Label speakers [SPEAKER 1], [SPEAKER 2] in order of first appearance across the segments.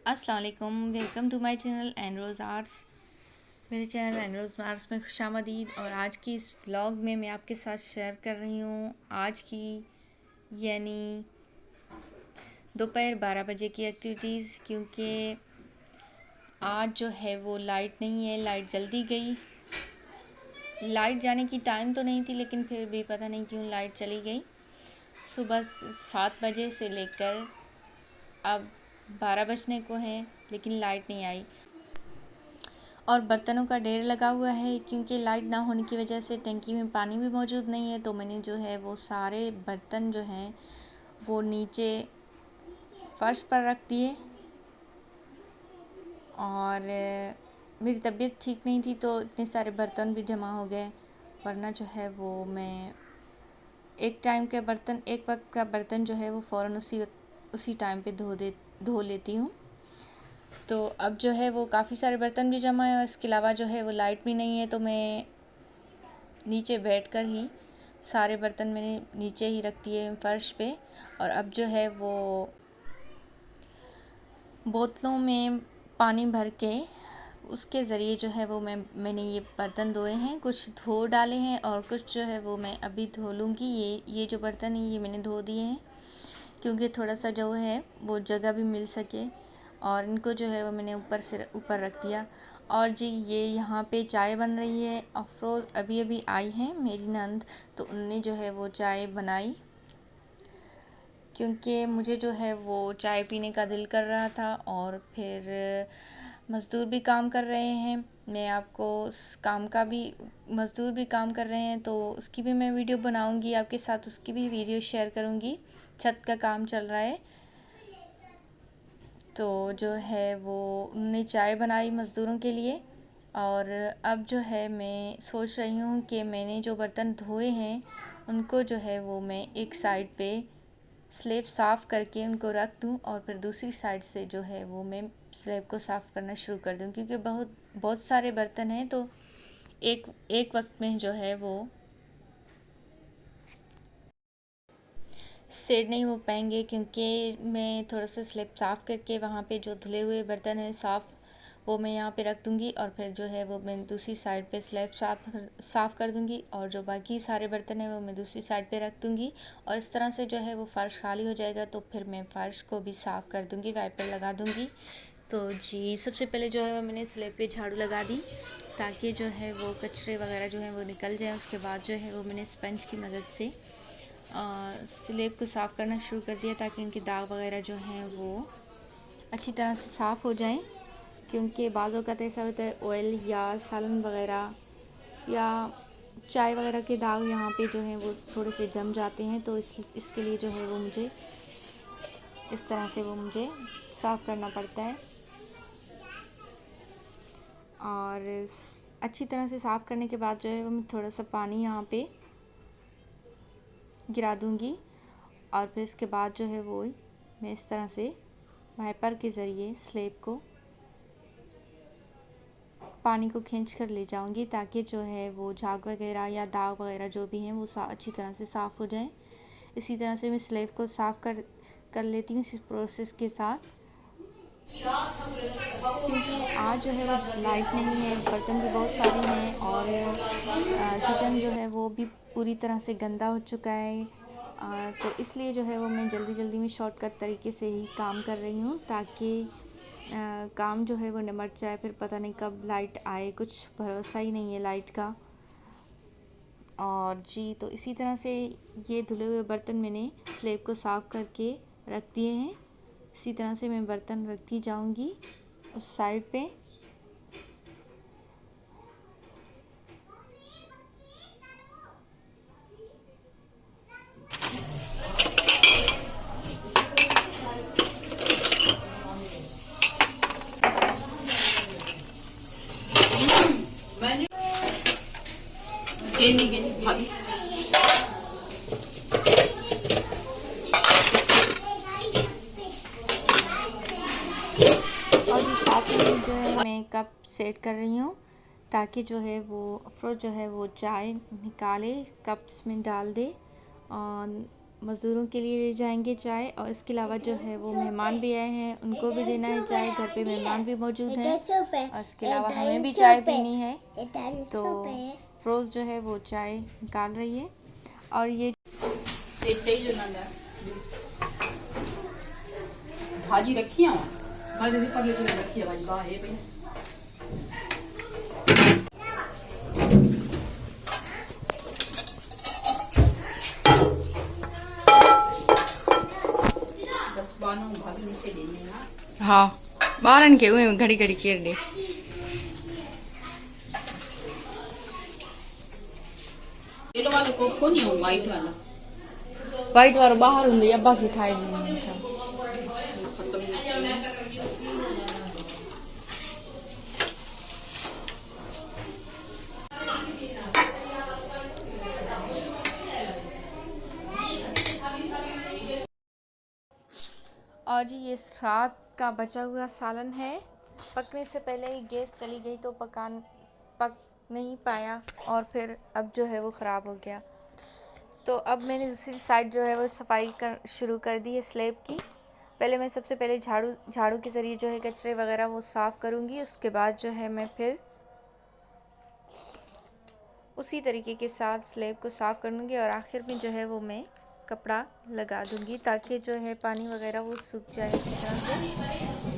[SPEAKER 1] अस्सलाम वालेकुम, welcome to my channel Enroz Arts. मेरे चैनल एनरोज़ आर्ट्स में खुशामदीद। और आज की इस व्लॉग में मैं आपके साथ शेयर कर रही हूँ आज की यानी दोपहर 12 बजे की एक्टिविटीज़, क्योंकि आज जो है वो लाइट नहीं है, लाइट जल्दी गई। लाइट जाने की टाइम तो नहीं थी, लेकिन फिर भी पता नहीं क्यों लाइट चली गई। सुबह 7 बजे से लेकर अब 12 बजने को हैं, लेकिन लाइट नहीं आई। और बर्तनों का ढेर लगा हुआ है, क्योंकि लाइट ना होने की वजह से टंकी में पानी भी मौजूद नहीं है। तो मैंने जो है वो सारे बर्तन जो हैं वो नीचे फर्श पर रख दिए। और मेरी तबीयत ठीक नहीं थी, तो इतने सारे बर्तन भी जमा हो गए। वरना जो है वो मैं एक वक्त का बर्तन जो है वो फ़ौरन उसी टाइम पे धो लेती हूँ। तो अब जो है वो काफ़ी सारे बर्तन भी जमा है, और इसके अलावा जो है वो लाइट भी नहीं है। तो मैं नीचे बैठकर ही सारे बर्तन मैंने नीचे ही रख दिए फर्श पे। और अब जो है वो बोतलों में पानी भर के उसके ज़रिए जो है वो मैंने ये बर्तन धोए हैं। कुछ धो डाले हैं और कुछ जो है वो मैं अभी धो लूँगी। ये जो बर्तन है ये मैंने धो दिए हैं, क्योंकि थोड़ा सा जो है वो जगह भी मिल सके। और इनको जो है वो मैंने ऊपर रख दिया। और जी ये यहाँ पे चाय बन रही है। अफरोज़ अभी अभी आई हैं मेरी नंद, तो उनने जो है वो चाय बनाई, क्योंकि मुझे जो है वो चाय पीने का दिल कर रहा था। और फिर मज़दूर भी काम कर रहे हैं, मैं आपको उस काम का भी मज़दूर भी काम कर रहे हैं, तो उसकी भी मैं वीडियो बनाऊंगी आपके साथ, उसकी भी वीडियो शेयर करूंगी। छत का काम चल रहा है, तो जो है वो उन्होंने चाय बनाई मज़दूरों के लिए। और अब जो है मैं सोच रही हूँ कि मैंने जो बर्तन धोए हैं उनको जो है वो मैं एक साइड पे स्लेब साफ़ करके उनको रख दूँ, और फिर दूसरी साइड से जो है वो मैं स्लेब को साफ़ करना शुरू कर दूँ, क्योंकि बहुत सारे बर्तन हैं। तो एक एक वक्त में जो है वो सेट नहीं हो पाएंगे, क्योंकि मैं थोड़ा सा स्लेब साफ़ करके वहाँ पे जो धुले हुए बर्तन हैं साफ़, वो मैं यहाँ पे रख दूँगी। और फिर जो है वो मैं दूसरी साइड पे स्लेब साफ़ कर दूँगी, और जो बाकी सारे बर्तन हैं वो मैं दूसरी साइड पे रख दूँगी। और इस तरह से जो है वो फ़र्श खाली हो जाएगा, तो फिर मैं फ़र्श को भी साफ़ कर दूँगी, वाइपर लगा दूँगी। तो जी सबसे पहले जो है मैंने स्लेब पे झाड़ू लगा दी, ताकि जो है वो कचरे वगैरह जो हैं वो निकल जाए। उसके बाद जो है वो मैंने स्पंज की मदद से स्लेब को साफ़ करना शुरू कर दिया, ताकि इनके दाग वगैरह जो हैं वो अच्छी तरह से साफ़ हो जाएं। क्योंकि बाज़ औक़ात ऐसा होता है ऑयल या सालन वगैरह या चाय वगैरह के दाग यहाँ पे जो हैं वो थोड़े से जम जाते हैं, तो इसके लिए जो है वो मुझे इस तरह से वो मुझे साफ़ करना पड़ता है। और अच्छी तरह से साफ़ करने के बाद जो है वो मैं थोड़ा सा पानी यहाँ पे गिरा दूँगी। और फिर इसके बाद जो है वो मैं इस तरह से वाइपर के ज़रिए स्लेब को पानी को खींच कर ले जाऊँगी, ताकि जो है वो झाग वगैरह या दाग वगैरह जो भी हैं वो अच्छी तरह से साफ़ हो जाए। इसी तरह से मैं स्लेब को साफ़ कर लेती हूँ इस प्रोसेस के साथ। क्योंकि आज जो है वो लाइट नहीं है, बर्तन भी बहुत सारे हैं, और किचन जो है वो भी पूरी तरह से गंदा हो चुका है। तो इसलिए जो है वो मैं जल्दी जल्दी में शॉर्टकट तरीके से ही काम कर रही हूँ, ताकि काम जो है वो निमट जाए। फिर पता नहीं कब लाइट आए, कुछ भरोसा ही नहीं है लाइट का। और जी तो इसी तरह से ये धुले हुए बर्तन मैंने स्लेब को साफ़ करके रख दिए हैं। इसी तरह से मैं बर्तन रखती जाऊंगी उस साइड पे। भाभी और ये साथ में जो है मैं कप सेट कर रही हूँ, ताकि जो है वो अफरोज़ जो है वो चाय निकाले कप्स में डाल दे। और मज़दूरों के लिए ले जाएंगे चाय, और इसके अलावा जो है वो मेहमान भी आए हैं, उनको भी देना है चाय। घर पे मेहमान भी मौजूद हैं, और इसके अलावा हमें भी चाय पीनी है। तो फ़िरोज़ जो है वो चाय निकाल रही है। और ये
[SPEAKER 2] भाजी रखी है, भाजी रखी है, भाजी बाहर है भाई। भाभी से लेने ना।
[SPEAKER 1] हाँ, बारन के हुए घड़ी घड़ी केर दे।
[SPEAKER 2] येलो वाले को कौन है, व्हाइट वाला?
[SPEAKER 1] वाइट वाला बाहर होंगे, अब्बा की खाई नहीं था। और जी ये रात का बचा हुआ सालन है। पकने से पहले ही गैस चली गई तो पक नहीं पाया, और फिर अब जो है वो ख़राब हो गया। तो अब मैंने दूसरी साइड जो है वो सफाई शुरू कर दी है स्लैब की। पहले मैं सबसे पहले झाड़ू के ज़रिए जो है कचरे वगैरह वो साफ़ करूँगी। उसके बाद जो है मैं फिर उसी तरीके के साथ स्लैब को साफ़ कर दूँगी, और आखिर में जो है वो मैं कपड़ा लगा दूँगी ताकि जो है पानी वगैरह वो सूख जाए अच्छी तरह से।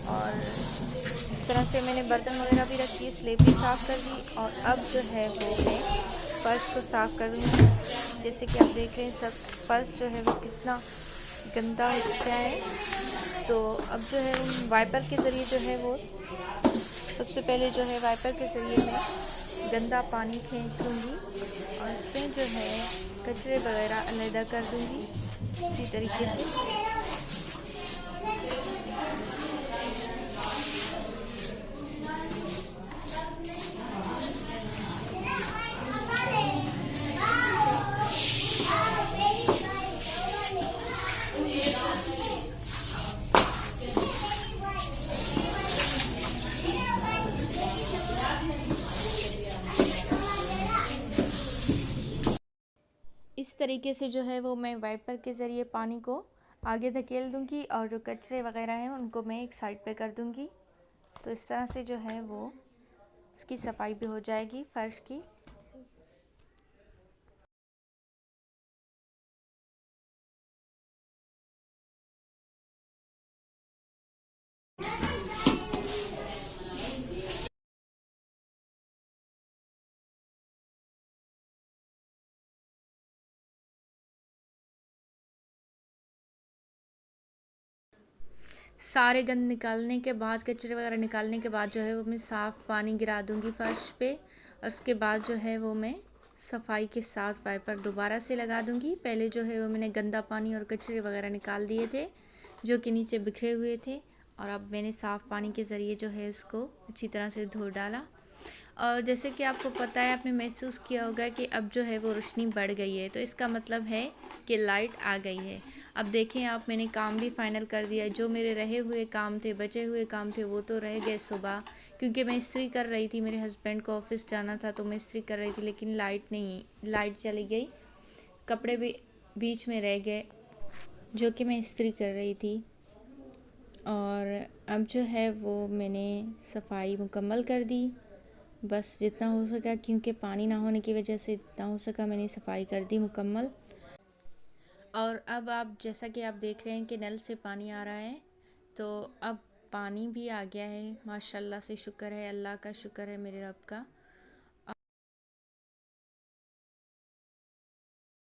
[SPEAKER 1] और इस तरह से मैंने बर्तन वगैरह भी रख दिए, स्लैब भी साफ़ कर दी। और अब जो है वो मैं फर्श को साफ़ कर दूँगी। जैसे कि आप देख रहे हैं सब फर्श जो है वो कितना गंदा हो चुका है। तो अब जो है वाइपर के ज़रिए जो है वो सबसे पहले जो है वाइपर के ज़रिए मैं गंदा पानी खींच लूँगी, और इसमें जो है कचरे वगैरह अलग कर दूँगी इसी तरीके से। इस तरीके से जो है वो मैं वाइपर के ज़रिए पानी को आगे धकेल दूँगी, और जो कचरे वगैरह हैं उनको मैं एक साइड पे कर दूँगी। तो इस तरह से जो है वो इसकी सफाई भी हो जाएगी फ़र्श की। सारे गंद निकालने के बाद, कचरे वगैरह निकालने के बाद जो है वो मैं साफ़ पानी गिरा दूँगी फ़र्श पे, और उसके बाद जो है वो मैं सफाई के साथ वाइपर दोबारा से लगा दूँगी। पहले जो है वो मैंने गंदा पानी और कचरे वगैरह निकाल दिए थे जो कि नीचे बिखरे हुए थे, और अब मैंने साफ़ पानी के ज़रिए जो है इसको अच्छी तरह से धो डाला। और जैसे कि आपको पता है, आपने महसूस किया होगा कि अब जो है वो रोशनी बढ़ गई है, तो इसका मतलब है कि लाइट आ गई है। अब देखें आप, मैंने काम भी फाइनल कर दिया। जो मेरे रहे हुए काम थे, बचे हुए काम थे, वो तो रह गए सुबह, क्योंकि मैं इस्त्री कर रही थी। मेरे हस्बैंड को ऑफिस जाना था तो मैं इस्त्री कर रही थी, लेकिन लाइट चली गई। कपड़े भी बीच में रह गए जो कि मैं इस्त्री कर रही थी। और अब जो है वो मैंने सफाई मुकम्मल कर दी, बस जितना हो सका, क्योंकि पानी ना होने की वजह से जितना हो सका मैंने सफाई कर दी मुकम्मल। और अब आप जैसा कि आप देख रहे हैं कि नल से पानी आ रहा है, तो अब पानी भी आ गया है माशाल्लाह से। शुक्र है, अल्लाह का शुक्र है मेरे रब का।